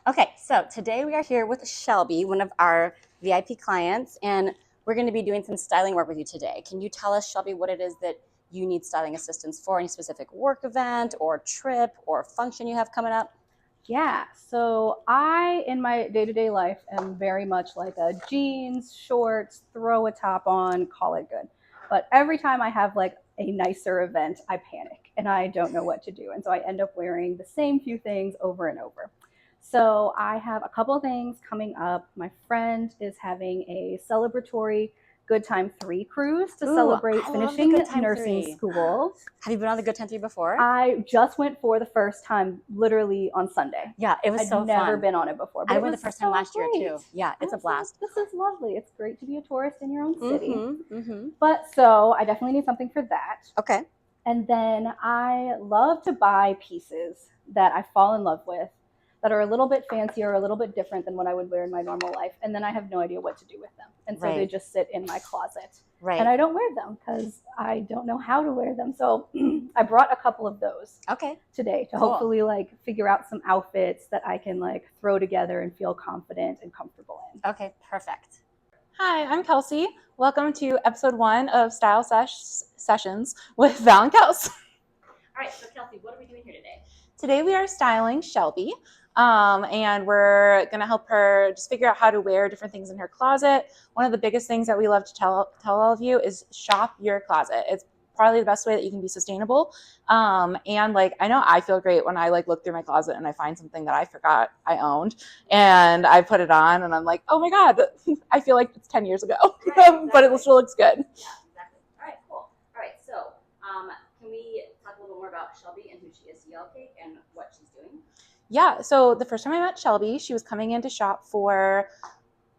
Okay, so today we are here with Shelby, one of our VIP clients, and we're going to be doing some styling work with you today. Can you tell us, Shelby, what it is that you need styling assistance for? Any specific work event or trip or function you have coming up? Yeah, so I, in my day-to-day life, am very much like a jeans, shorts, throw a top on, call it good. But every time I have like a nicer event, I panic and I don't know what to do. And so I end up wearing the same few things over and over. So I have a couple of things coming up. My friend is having a celebratory Good Time 3 cruise to Ooh, celebrate I love the finishing Good Time nursing 3. school. Have you been on the Good Time 3 before? I just went for the first time literally on Sunday. Yeah, it was I'd so never fun. been on it before, but I it went was the first time so last year great. too. Yeah, it's a blast. This is lovely. It's great to be a tourist in your own city. Mm-hmm. But so I definitely need something for that. Okay. And then I love to buy pieces that I fall in love with that are a little bit fancier, a little bit different than what I would wear in my normal life. And then I have no idea what to do with them. And so they just sit in my closet. Right. And I don't wear them because I don't know how to wear them. So I brought a couple of those today to hopefully like figure out some outfits that I can like throw together and feel confident and comfortable in. Okay, perfect. Hi, I'm Kelsey. Welcome to episode 1 of Style Sessions with Val and Kels. All right, so Kelsey, what are we doing here today? Today we are styling Shelby, and we're going to help her just figure out how to wear different things in her closet. One of the biggest things that we love to tell all of you is shop your closet. It's probably the best way that you can be sustainable. And like, I know I feel great when I like look through my closet and I find something that I forgot I owned and I put it on and I'm like, oh my God, I feel like it's 10 years ago, right, exactly. But it still looks good. Yeah, exactly. All right, cool. All right, so can we talk a little more about Shelby and who she is to Yellowcake and what she's doing? Yeah, so the first time I met Shelby, she was coming in to shop for,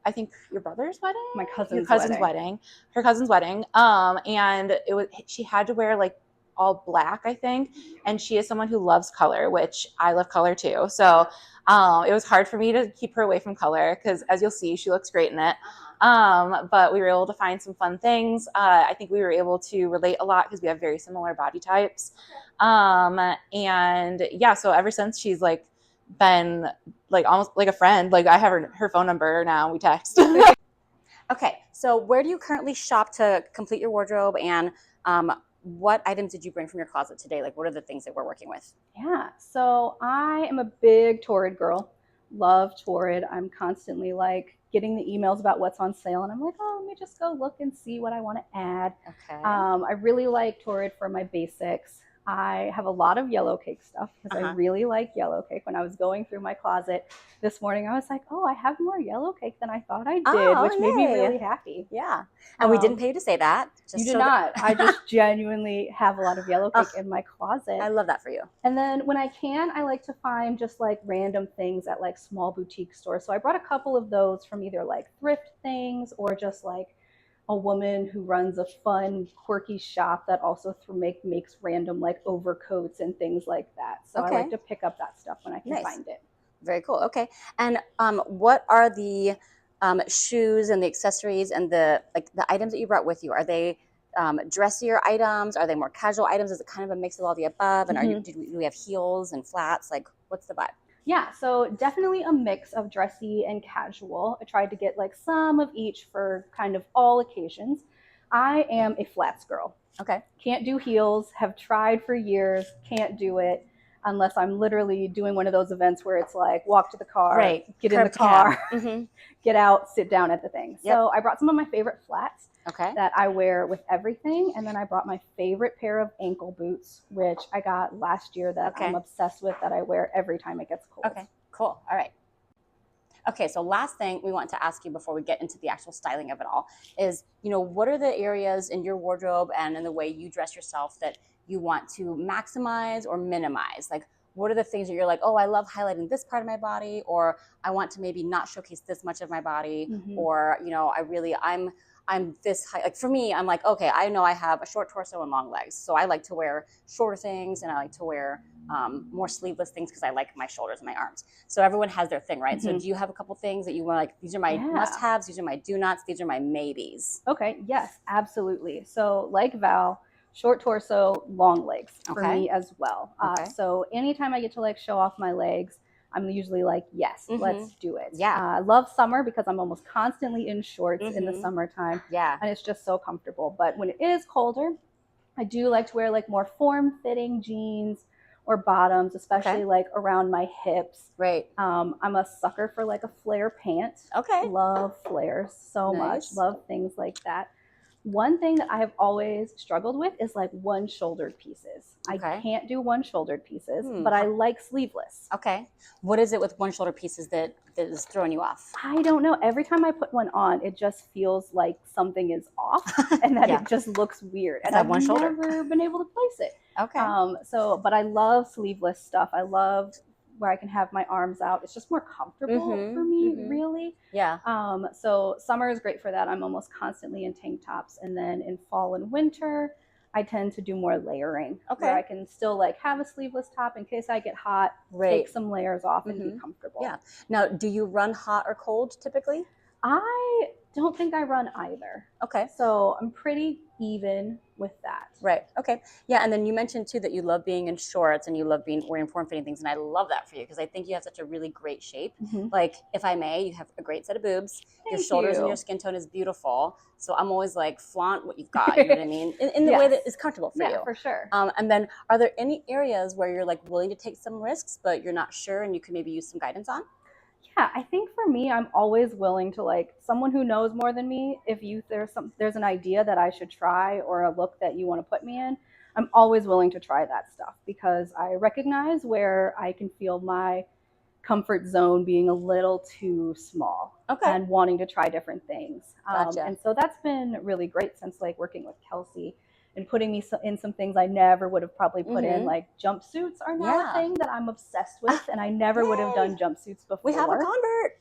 I think, your brother's wedding? My cousin's wedding. Her cousin's wedding. And she had to wear like all black, I think. And she is someone who loves color, which I love color too. So it was hard for me to keep her away from color because, as you'll see, she looks great in it. But we were able to find some fun things. I think we were able to relate a lot because we have very similar body types. And yeah, so ever since she's like been like almost like a friend. Like I have her phone number now. We text. Okay, so where do you currently shop to complete your wardrobe, and what items did you bring from your closet today? Like, what are the things that we're working with? Yeah, so I am a big Torrid girl. Love Torrid. I'm constantly like getting the emails about what's on sale, and I'm like, oh, let me just go look and see what I want to add. Okay. I really like Torrid for my basics. I have a lot of Yellowcake stuff because I really like Yellowcake. When I was going through my closet this morning, I was like, oh, I have more Yellowcake than I thought I did, which made me really happy. Yeah. And we didn't pay you to say that. You did not. I just genuinely have a lot of Yellowcake in my closet. I love that for you. And then when I can, I like to find just like random things at like small boutique stores. So I brought a couple of those from either like thrift things or just like a woman who runs a fun, quirky shop that also makes random like overcoats and things like that. So I like to pick up that stuff when I can find it. Very cool. Okay. And what are the shoes and the accessories and the items that you brought with you? Are they dressier items? Are they more casual items? Is it kind of a mix of all the above? And do we have heels and flats? Like, what's the vibe? Yeah, so definitely a mix of dressy and casual. I tried to get like some of each for kind of all occasions. I am a flats girl. Okay. Can't do heels, have tried for years, can't do it unless I'm literally doing one of those events where it's like walk to the car, get in the car, get out, sit down at the thing. So I brought some of my favorite flats that I wear with everything. And then I brought my favorite pair of ankle boots, which I got last year that I'm obsessed with, that I wear every time it gets cold. Okay, cool. All right. Okay, so last thing we want to ask you before we get into the actual styling of it all is, what are the areas in your wardrobe and in the way you dress yourself that you want to maximize or minimize? Like, what are the things that you're like, oh, I love highlighting this part of my body, or I want to maybe not showcase this much of my body, or, I'm this high. Like for me, I'm like, okay, I know I have a short torso and long legs. So I like to wear shorter things and I like to wear more sleeveless things because I like my shoulders and my arms. So everyone has their thing, right? So do you have a couple things that you want, like, these are my must-haves, these are my do-nots, these are my maybes? Okay, yes, absolutely. So like Val, short torso, long legs for me as well. So anytime I get to like show off my legs, I'm usually like, yes, let's do it. Yeah. I love summer because I'm almost constantly in shorts in the summertime. Yeah. And it's just so comfortable. But when it is colder, I do like to wear like more form-fitting jeans or bottoms, especially like around my hips. Right. I'm a sucker for like a flare pant. Okay. Love flares so much. Love things like that. One thing that I have always struggled with is like one-shouldered pieces. I can't do one-shouldered pieces, but I like sleeveless. Okay. What is it with one-shoulder pieces that is throwing you off? I don't know. Every time I put one on, it just feels like something is off and that it just looks weird. And I've never been able to place it. Okay. But I love sleeveless stuff. I love where I can have my arms out. It's just more comfortable for me, really. Yeah. So summer is great for that. I'm almost constantly in tank tops. And then in fall and winter, I tend to do more layering. Where I can still like have a sleeveless top in case I get hot, take some layers off and be comfortable. Yeah. Now, do you run hot or cold typically? I don't think I run either. Okay. So I'm pretty even with that. Right. Okay. Yeah. And then you mentioned too that you love being in shorts and you love wearing form-fitting things. And I love that for you because I think you have such a really great shape. Like, if I may, you have a great set of boobs. Your shoulders and your skin tone is beautiful. So I'm always like, flaunt what you've got. You know what I mean? In the way that is comfortable for you. Yeah, for sure. And then are there any areas where you're like willing to take some risks, but you're not sure and you could maybe use some guidance on? Yeah, I think for me, I'm always willing to like someone who knows more than me. If there's an idea that I should try or a look that you want to put me in, I'm always willing to try that stuff because I recognize where I can feel my comfort zone being a little too small and wanting to try different things. And so that's been really great since like working with Kelsey and putting me in some things I never would have probably put in. Like jumpsuits are now a thing that I'm obsessed with, and I never would have done jumpsuits before. We have a convert.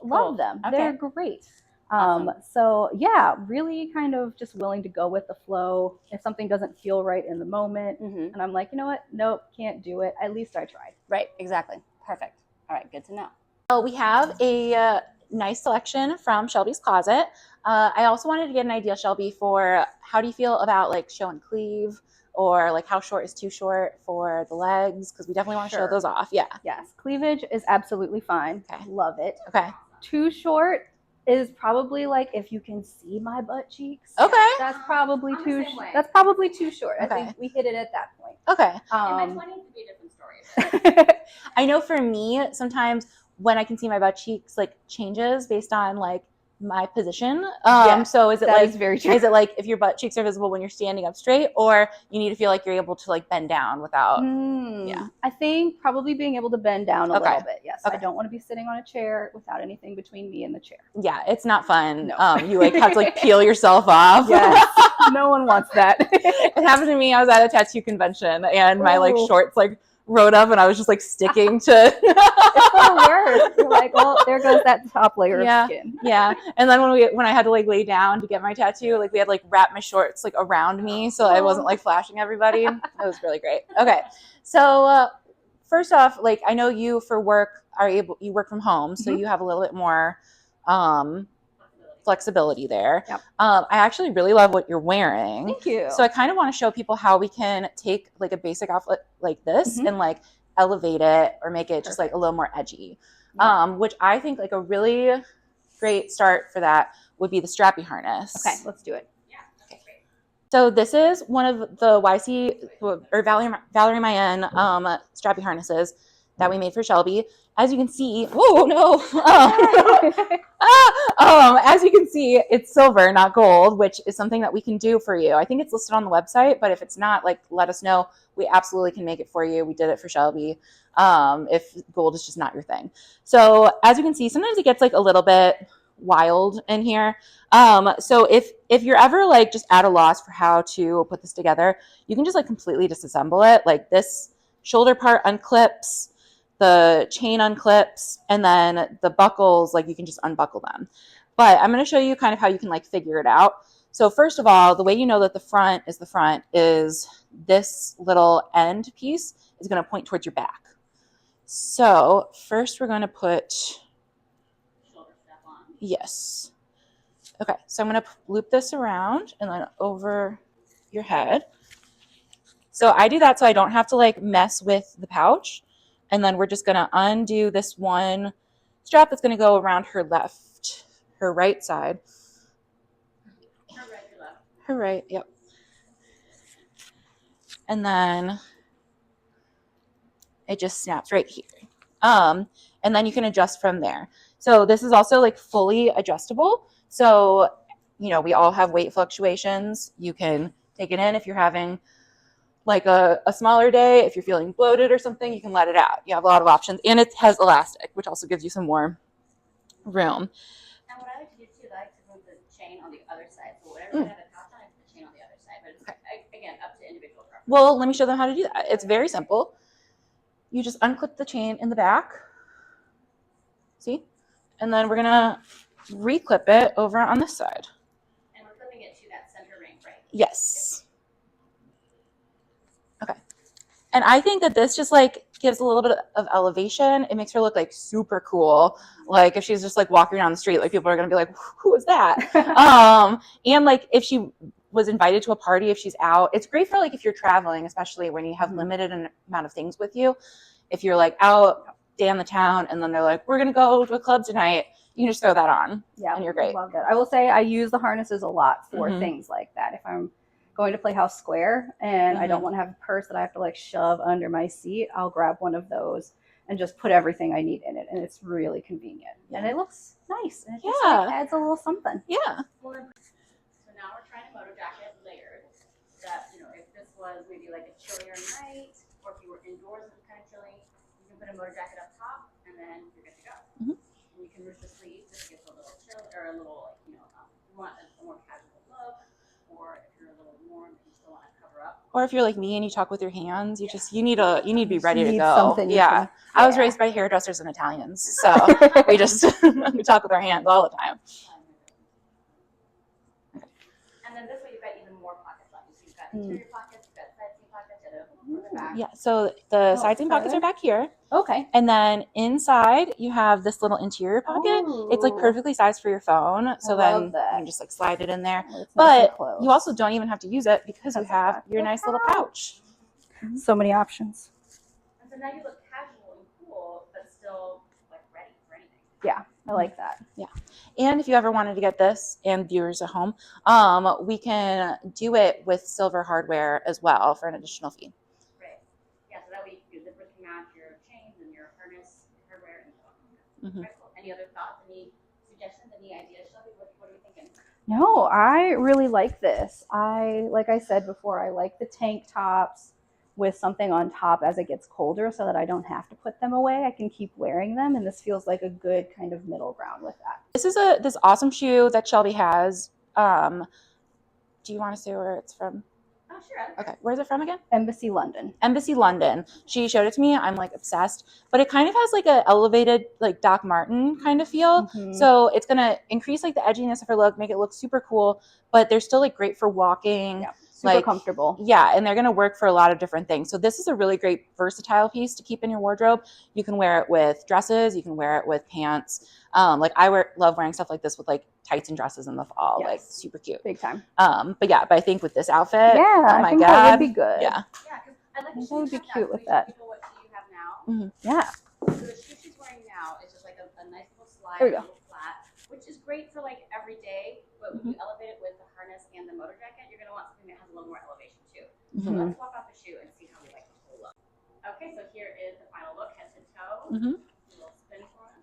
Love them. They're great. So yeah, really kind of just willing to go with the flow. If something doesn't feel right in the moment, and I'm like, you know what? Nope, can't do it. At least I tried. Right. Exactly. Perfect. All right. Good to know. So we have a nice selection from Shelby's closet. I also wanted to get an idea, Shelby, for how do you feel about like show and cleave, or like how short is too short for the legs? Because we definitely want to show those off. Yeah. Yes. Cleavage is absolutely fine. Okay. Love it. Okay. Too short is probably like if you can see my butt cheeks. Okay. That's probably That's probably too short. I think we hit it at that point. Okay. In my 20s would be a different story. I know for me, sometimes when I can see my butt cheeks, like changes based on like my position. So is it that like, is very true. Is it like if your butt cheeks are visible when you're standing up straight, or you need to feel like you're able to like bend down without? Yeah. I think probably being able to bend down a little bit. Yes. Okay. I don't want to be sitting on a chair without anything between me and the chair. Yeah. It's not fun. No. You like have to like peel yourself off. Yes. No one wants that. It happened to me. I was at a tattoo convention and my like shorts like rode up and I was just like sticking to It's the worst. You're like, well, there goes that top layer of skin. Yeah. And then when I had to like lay down to get my tattoo, like we had like wrap my shorts like around me so I wasn't like flashing everybody. It was really great. Okay. So first off, like I know you for work you work from home, so you have a little bit more flexibility there. Yep. I actually really love what you're wearing. Thank you. So I kind of want to show people how we can take like a basic outfit like this and like elevate it or make it just like a little more edgy. Which I think like a really great start for that would be the strappy harness. Okay, let's do it. Yeah. Okay, great. So this is one of the YC or Valerie Mayen strappy harnesses that we made for Shelby. As you can see, oh no! As you can see, it's silver, not gold, which is something that we can do for you. I think it's listed on the website, but if it's not, like, let us know. We absolutely can make it for you. We did it for Shelby. If gold is just not your thing. So as you can see, sometimes it gets like a little bit wild in here. So if you're ever like just at a loss for how to put this together, you can just like completely disassemble it. Like this shoulder part unclips, the chain unclips, and then the buckles, like you can just unbuckle them. But I'm going to show you kind of how you can like figure it out. So first of all, the way you know that the front is this little end piece is going to point towards your back. So first we're going to put, Shoulder strap on. yes. Okay, so I'm going to loop this around and then over your head. So I do that so I don't have to like mess with the pouch. And then we're just going to undo this one strap that's going to go around her right side. Her right, yep. And then it just snaps right here. And then you can adjust from there. So this is also like fully adjustable. So, you know, we all have weight fluctuations. You can take it in if you're having like a smaller day. If you're feeling bloated or something, you can let it out. You have a lot of options. And it has elastic, which also gives you some more room. And what I like to do too, I like to move the chain on the other side. So whatever I have a pouch on, I put the chain on the other side. But it's, again, up to individual preference. Well, let me show them how to do that. It's very simple. You just unclip the chain in the back. See? And then we're going to reclip it over on this side. And we're clipping it to that center ring, right? Yes. Okay. And I think that this just like gives a little bit of elevation. It makes her look like super cool. Like if she's just like walking around the street, like people are going to be like, who is that? And like if she was invited to a party, if she's out, it's great for like if you're traveling, especially when you have limited amount of things with you. If you're like out down the town and then they're like, we're going to go to a club tonight, you can just throw that on. Yeah, and you're great. Love that. I will say I use the harnesses a lot for things like that. If I'm going to Playhouse Square and I don't want to have a purse that I have to like shove under my seat, I'll grab one of those and just put everything I need in it, and it's really convenient. And it looks nice, and it just like adds a little something. Yeah. So now we're trying a moto jacket layered. That, you know, if this was maybe like a chillier night, or if you were indoors and it was kind of chilly, you can put a moto jacket up top, and then you're good to go. And you can ruche the sleeves if it gets a little chill or a little, like, you know, you want a more casual look, or if you're a little warm and you still want to cover up. Or if you're like me and you talk with your hands, you need to be ready to go. Something I was raised by hairdressers and Italians, so we just we talk with our hands all the time. And then this way you've got even more pockets left. So you've got interior pockets, you've got side seam pockets, and the back. Yeah, so the side seam pockets are back here. Okay. And then inside you have this little interior pocket. It's like perfectly sized for your phone. So then you can just like slide it in there. But you also don't even have to use it because you have your nice little pouch. So many options. And so now you look casual and cool, but still like ready for anything. Yeah, I like that. Yeah. And if you ever wanted to get this, and viewers at home, we can do it with silver hardware as well for an additional fee. Right. Yeah, so that way your zippers can match your chains and your harness, hardware, and so on. Right, cool. Any other thoughts? Any suggestions? Any ideas, Shelby? What are we thinking? No, I really like this. Like I said before, I like the tank tops with something on top as it gets colder so that I don't have to put them away. I can keep wearing them, and this feels like a good kind of middle ground with that. This is this awesome shoe that Shelby has. Do you want to say where it's from? Oh, sure. Okay, where's it from again? Embassy London. Embassy London. She showed it to me. I'm like obsessed. But it kind of has like an elevated like Doc Marten kind of feel. So it's gonna increase like the edginess of her look, make it look super cool. But they're still like great for walking. Yeah, super comfortable. Yeah, and they're gonna work for a lot of different things. So this is a really great versatile piece to keep in your wardrobe. You can wear it with dresses. You can wear it with pants. Like I love wearing stuff like this with like tights and dresses in the fall. Yes. Like super cute. Big time. But I think with this outfit, yeah, oh my I think God, that would be good. Yeah. Yeah, because I like the That would shoe be cute with that. What shoe you have now. Yeah. So the shoe she's wearing now is just like a nice little slide, There we a go. little flat, which is great for like every day. But when you elevate it with the harness and the motor jacket, you're gonna want something that has a little more elevation too. So let's walk off the shoe and see how we like the whole look. Okay, so here is the final look, head to toe. A little spin for us.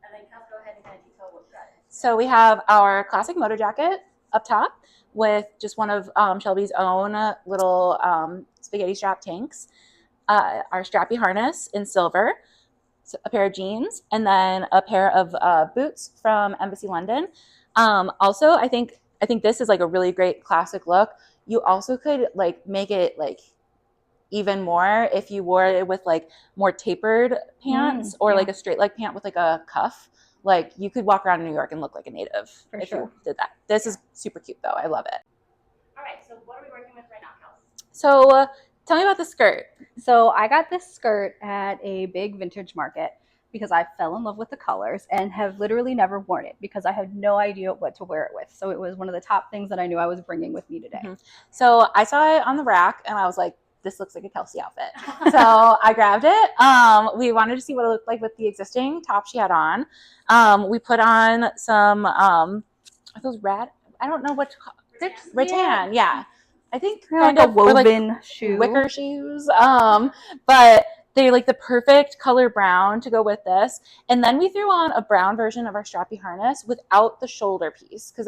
And then Kelsey, go ahead and kind of detail what's got it. So we have our classic motor jacket up top with just one of Shelby's own little spaghetti strap tanks, our strappy harness in silver, a pair of jeans, and then a pair of boots from Embassy London. Also, I think this is like a really great classic look. You also could like make it like even more if you wore it with like more tapered pants or like a straight leg pant with like a cuff. Like you could walk around in New York and look like a native if you did that. This is super cute though. I love it. All right, so what are we working with right now, Kelsey? So tell me about the skirt. So I got this skirt at a big vintage market because I fell in love with the colors and have literally never worn it because I had no idea what to wear it with. So it was one of the top things that I knew I was bringing with me today. So I saw it on the rack and I was like, this looks like a Kelsey outfit. So I grabbed it. We wanted to see what it looked like with the existing top she had on. We put on some, are those red? I don't know what to call rattan. Yeah. I think Kind of or woven shoe. wicker shoes. But they're like the perfect color brown to go with this. And then we threw on a brown version of our strappy harness without the shoulder piece. Because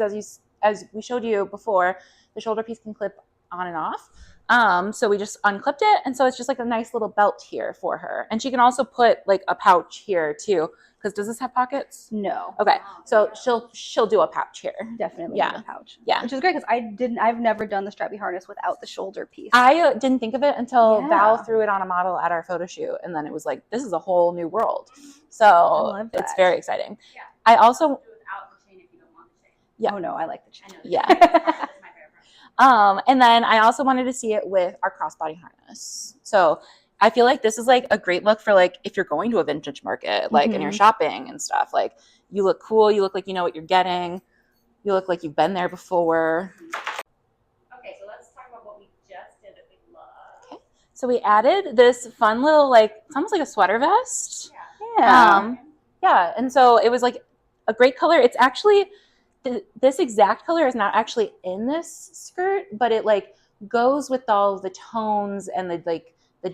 as we showed you before, the shoulder piece can clip on and off. So we just unclipped it. And so it's just like a nice little belt here for her. And she can also put like a pouch here too. Because does this have pockets? No. Okay. So she'll do a pouch here. Definitely Yeah. need a pouch. Yeah. Which is great because I've never done the strappy harness without the shoulder piece. I didn't think of it until Yeah. Val threw it on a model at our photo shoot. And then it was like, this is a whole new world. So love it's that. very exciting. Yeah. I also, without the chain if you don't want the chain. yeah. Oh no, I like the chain. Yeah. That's my favorite part. And then I also wanted to see it with our crossbody harness. So I feel like this is like a great look for like if you're going to a vintage market, like and you're shopping and stuff. Like you look cool, you look like you know what you're getting, you look like you've been there before. Okay, so let's talk about what we just did that we love. Okay. So we added this fun little like it's almost like a sweater vest. Yeah. Yeah, and so it was like a great color. It's actually this exact color is not actually in this skirt, but it like goes with all the tones and the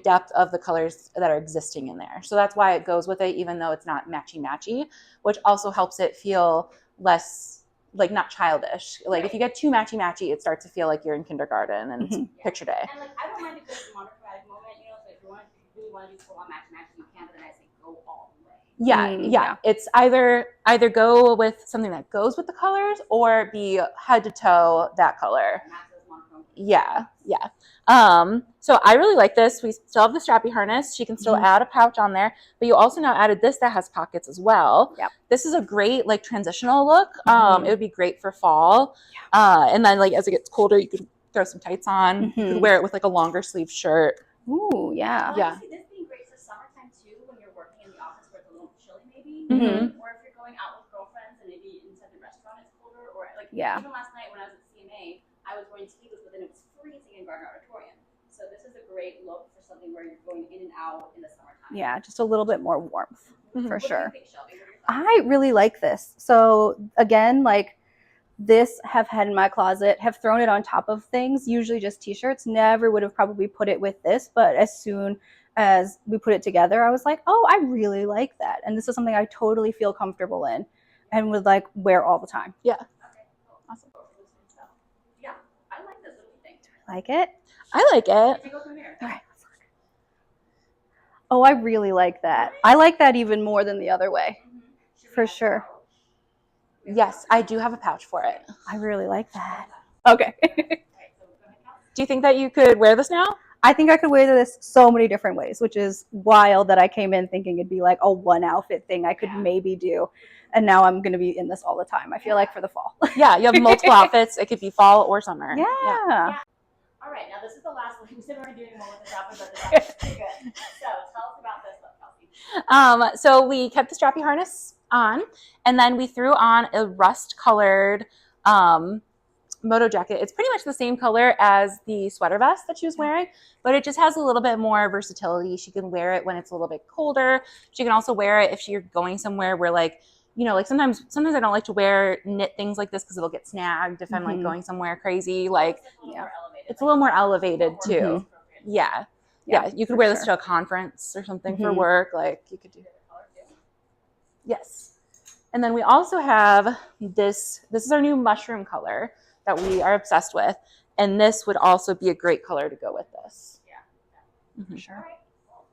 depth of the colors that are existing in there. So that's why it goes with it, even though it's not matchy, which also helps it feel less like not childish. Like if you get too matchy, it starts to feel like you're in kindergarten and it's picture day. And like I don't mind a good monochromatic moment, you know, so if you really want to do full on matchy, you can, but then I say go all the way. Yeah. It's either go with something that goes with the colors or be head to toe that color. Yeah. So I really like this. We still have the strappy harness. She can still add a pouch on there, but you also now added this that has pockets as well. Yep. This is a great like transitional look. It would be great for fall. And then like as it gets colder, you could throw some tights on. You could wear it with like a longer sleeve shirt. Ooh, yeah. I see this being great for summertime too, when you're working in the office where it's a little chilly maybe, or if you're going out with girlfriends and maybe inside the restaurant it's colder, or like even last night when I was at CMA, I was wearing sleeveless, but then it was freezing in Gardner Auditorium. So this is a great look for something where you're going in and out in the summertime. Yeah, just a little bit more warmth for sure. What do you think, Shelby? What are your thoughts? I really like this. So again, like this have had in my closet, have thrown it on top of things, usually just t-shirts. Never would have probably put it with this, but as soon as we put it together, I was like, oh, I really like that. And this is something I totally feel comfortable in and would like wear all the time. Yeah. Okay, cool. Awesome. Yeah, I like this. What do you think? Like it? I like it. Take a look in the mirror. All right. Oh, I really like that. I like that even more than the other way. For sure. Yes, I do have a pouch for it. I really like that. Okay. Do you think that you could wear this now? I think I could wear this so many different ways, which is wild that I came in thinking it'd be like a one outfit thing I could maybe do. And now I'm going to be in this all the time. I feel like for the fall. Yeah, you have multiple outfits. It could be fall or summer. Yeah. All right, now this is the last one. We said we were doing more with this outfit, but this outfit's pretty good. So tell us about this look, Kelsey. So we kept the strappy harness on, and then we threw on a rust-colored moto jacket. It's pretty much the same color as the sweater vest that she was wearing, but it just has a little bit more versatility. She can wear it when it's a little bit colder. She can also wear it if you're going somewhere where like, you know, like sometimes I don't like to wear knit things like this because it'll get snagged if I'm like going somewhere crazy. Like it's a little more elevated too. Yeah. You could wear this to a conference or something for work. Like you could do. Yes. And then we also have this is our new mushroom color that we are obsessed with. And this would also be a great color to go with this. Yeah. For sure. All right. Well,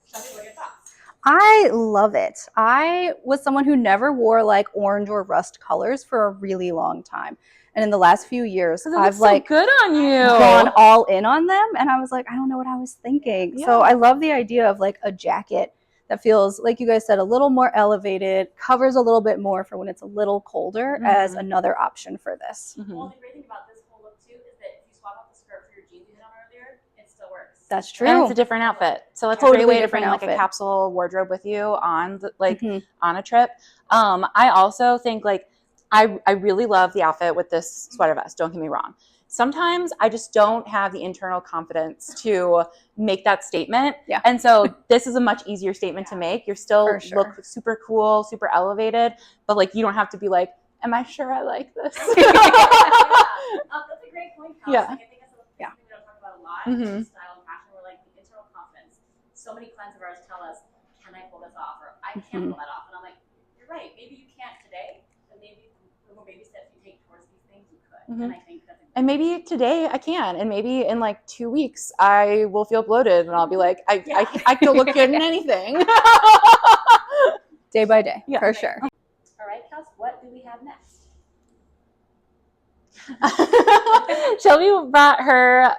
Shelby, what are your thoughts? I love it. I was someone who never wore like orange or rust colors for a really long time. And in the last few years, I've like good on you. Gone all in on them. And I was like, I don't know what I was thinking. Yeah. So I love the idea of like a jacket that feels, like you guys said, a little more elevated, covers a little bit more for when it's a little colder as another option for this. Well, the great thing about this whole look too is that if you swap out the skirt for your jeans you had on earlier, it still works. That's true. And it's a different outfit. So it's Totally a great way to different bring like outfit. a capsule wardrobe with you on the, like on a trip. I also think like I really love the outfit with this sweater vest. Don't get me wrong. sometimes I just don't have the internal confidence to make that statement. Yeah. And so this is a much easier statement to make. You're still For sure. look super cool, super elevated, but like you don't have to be like, am I sure I like this? That's a great point, Kelsey. Yeah. I think that's something we don't talk about a lot. Mhm. Style and fashion, we're like the internal confidence. So many clients of ours tell us, "Can I pull this off?" or "I can't pull that off," and I'm like, "You're right. Maybe you can't today, but maybe the more baby steps you take towards these things, you could." And I think that's. And maybe today I can, and maybe in like 2 weeks I will feel bloated, and I'll be like, I can look good in anything. Day by day, Yeah. for sure. All right, Kels, what do we have next? Shelby brought her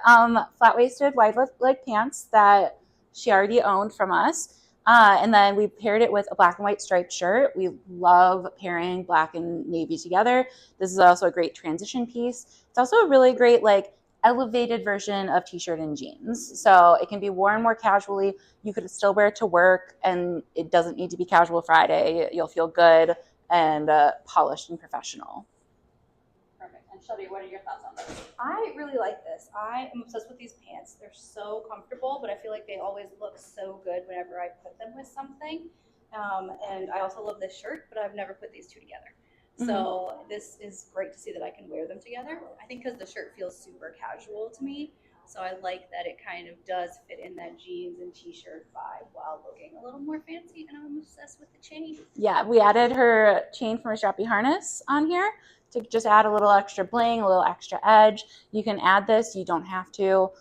flat-waisted wide leg pants that she already owned from us. And then we paired it with a black and white striped shirt. We love pairing black and navy together. This is also a great transition piece. It's also a really great like elevated version of t-shirt and jeans. So it can be worn more casually. You could still wear it to work, and it doesn't need to be casual Friday. You'll feel good and polished and professional. Perfect. And Shelby, what are your thoughts on this? I really like this. I am obsessed with these pants. They're so comfortable, but I feel like they always look so good whenever I put them with something. And I also love this shirt, but I've never put these two together. So this is great to see that I can wear them together. I think because the shirt feels super casual to me. So I like that it kind of does fit in that jeans and t-shirt vibe while looking a little more fancy, and I'm obsessed with the chain. Yeah, we added her chain from a strappy harness on here to just add a little extra bling, a little extra edge. You can add this, you don't have to,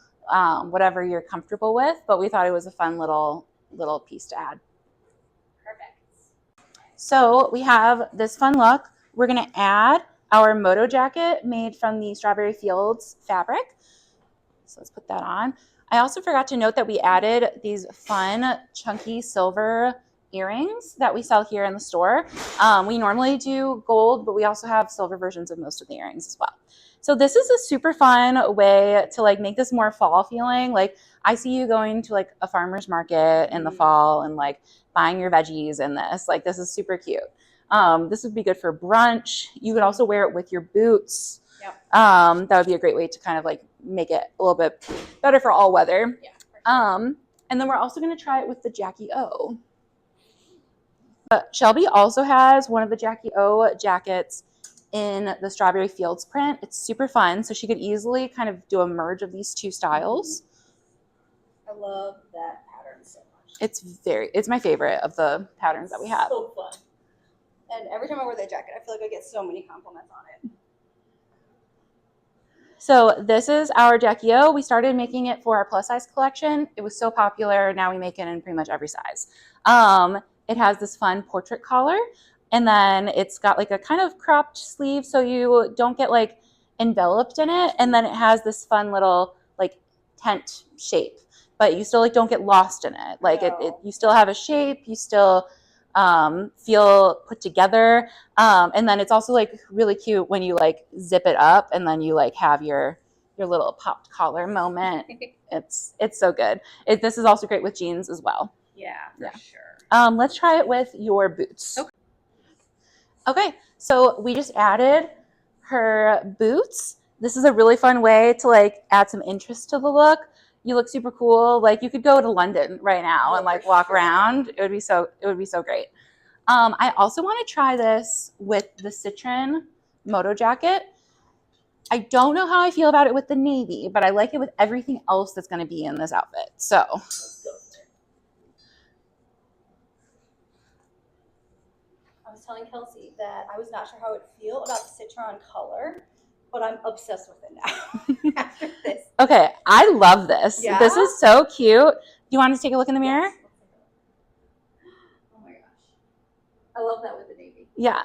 whatever you're comfortable with, but we thought it was a fun little piece to add. Perfect. So we have this fun look. We're gonna add our moto jacket made from the Strawberry Fields fabric. So let's put that on. I also forgot to note that we added these fun chunky silver earrings that we sell here in the store. We normally do gold, but we also have silver versions of most of the earrings as well. So this is a super fun way to like make this more fall feeling. Like I see you going to like a farmer's market in the fall and like buying your veggies in this. Like this is super cute. This would be good for brunch. You could also wear it with your boots. Yep. That would be a great way to kind of like make it a little bit better for all weather. Yeah, for sure. And then we're also going to try it with the Jackie O. Shelby also has one of the Jackie O jackets in the Strawberry Fields print. It's super fun, so she could easily kind of do a merge of these two styles. I love that pattern so much. It's my favorite of the patterns that we have. So fun. And every time I wear that jacket, I feel like I get so many compliments on it. So this is our Jackie O. We started making it for our plus size collection. It was so popular. Now we make it in pretty much every size. It has this fun portrait collar, and then it's got like a kind of cropped sleeve so you don't get like enveloped in it. And then it has this fun little like tent shape, but you still like don't get lost in it. Like you still have a shape, you still feel put together. And then it's also like really cute when you like zip it up and then you like have your little popped collar moment. It's so good. This is also great with jeans as well. Yeah, for sure. Let's try it with your boots. Okay, so we just added her boots. This is a really fun way to like add some interest to the look. You look super cool. Like you could go to London right now and like walk around. It would be so great. I also want to try this with the Citron moto jacket. I don't know how I feel about it with the navy, but I like it with everything else that's going to be in this outfit. So I was telling Kelsey that I was not sure how it would feel about the citron color, but I'm obsessed with it now after this. Okay, I love this. Yeah? This is so cute. Do you want to take a look in the mirror? Yes. Oh my gosh. I love that with the navy. Yeah.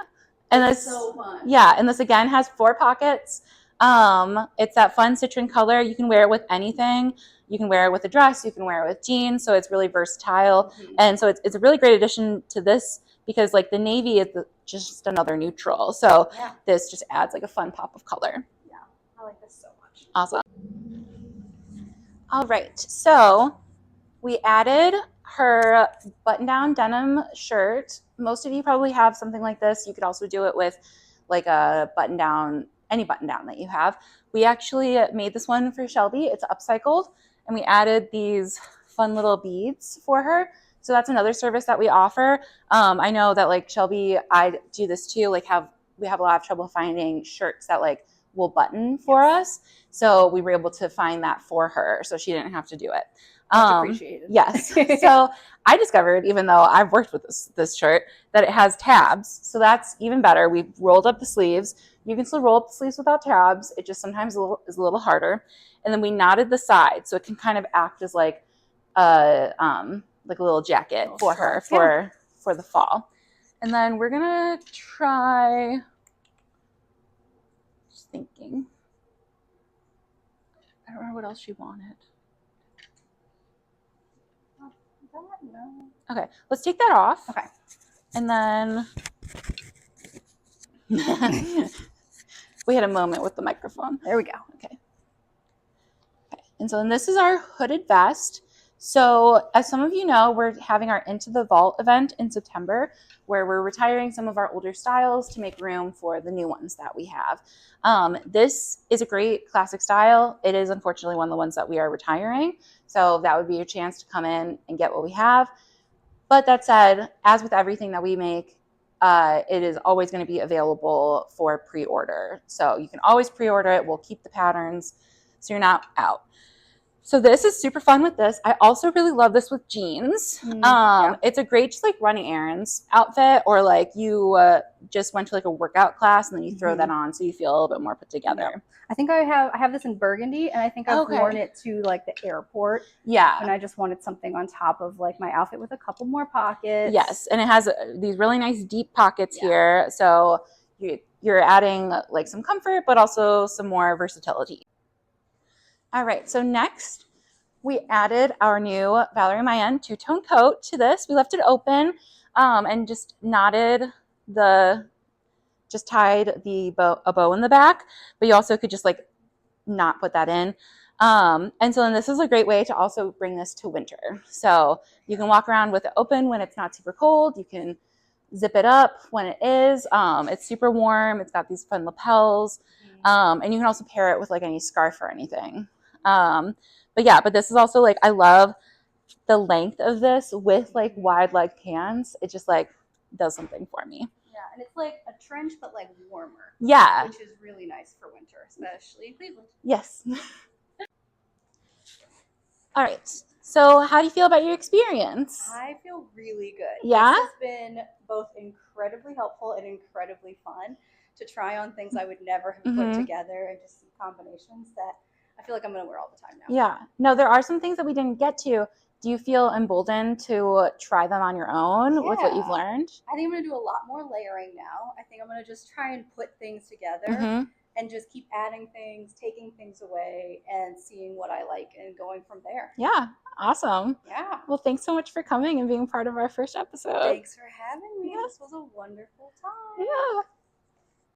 And It's this so fun. Yeah, and this again has 4 pockets. It's that fun citron color. You can wear it with anything. You can wear it with a dress, you can wear it with jeans, so it's really versatile. And so it's a really great addition to this because like the navy is just another neutral. So this just adds like a fun pop of color. Yeah, I like this so much. Awesome. All right, so we added her button-down denim shirt. Most of you probably have something like this. You could also do it with like a button-down any button down that you have. We actually made this one for Shelby. It's upcycled, and we added these fun little beads for her. So that's another service that we offer. I know that like Shelby, I do this too. Like we have a lot of trouble finding shirts that like will button for us. So we were able to find that for her, so she didn't have to do it. Much appreciated. Yes. So I discovered, even though I've worked with this shirt, that it has tabs. So that's even better. We rolled up the sleeves. You can still roll up the sleeves without tabs. It just sometimes is a little harder. And then we knotted the sides, so it can kind of act as like a little jacket for her for the fall. And then we're gonna try. Just thinking. I don't remember what else she wanted. No. Okay, let's take that off. Okay. And then we had a moment with the microphone. There we go. Okay. And so then this is our hooded vest. So as some of you know, we're having our Into the Vault event in September, where we're retiring some of our older styles to make room for the new ones that we have. This is a great classic style. It is unfortunately one of the ones that we are retiring. So that would be your chance to come in and get what we have. But that said, as with everything that we make, it is always going to be available for pre-order. So you can always pre-order it. We'll keep the patterns so you're not out. So this is super fun with this. I also really love this with jeans. It's a great just like running errands outfit, or like you just went to like a workout class and then you throw that on so you feel a little bit more put together. Yeah. I think I have this in burgundy, and I think I've worn it to like the airport. Yeah. And I just wanted something on top of like my outfit with a couple more pockets. Yes, and it has these really nice deep pockets here. So you're adding like some comfort, but also some more versatility. All right, so next we added our new Valerie Mayen two-tone coat to this. We left it open and just tied a bow in the back, but you also could just like not put that in. And so then this is a great way to also bring this to winter. So you can walk around with it open when it's not super cold. You can zip it up when it is. It's super warm. It's got these fun lapels. And you can also pair it with like any scarf or anything. But this is also like, I love the length of this with like wide leg pants. It just like does something for me. Yeah, and it's like a trench, but like warmer. Yeah. Which is really nice for winter, especially in Cleveland. Yes. All right. So how do you feel about your experience? I feel really good. Yeah? This has been both incredibly helpful and incredibly fun to try on things I would never have put together, and just see combinations that I feel like I'm going to wear all the time now. Yeah. No, there are some things that we didn't get to. Do you feel emboldened to try them on your own with what you've learned? I think I'm going to do a lot more layering now. I think I'm going to just try and put things together and just keep adding things, taking things away, and seeing what I like and going from there. Yeah. Awesome. Yeah. Well, thanks so much for coming and being part of our first episode. Thanks for having me. Yeah. This was a wonderful time. Yeah.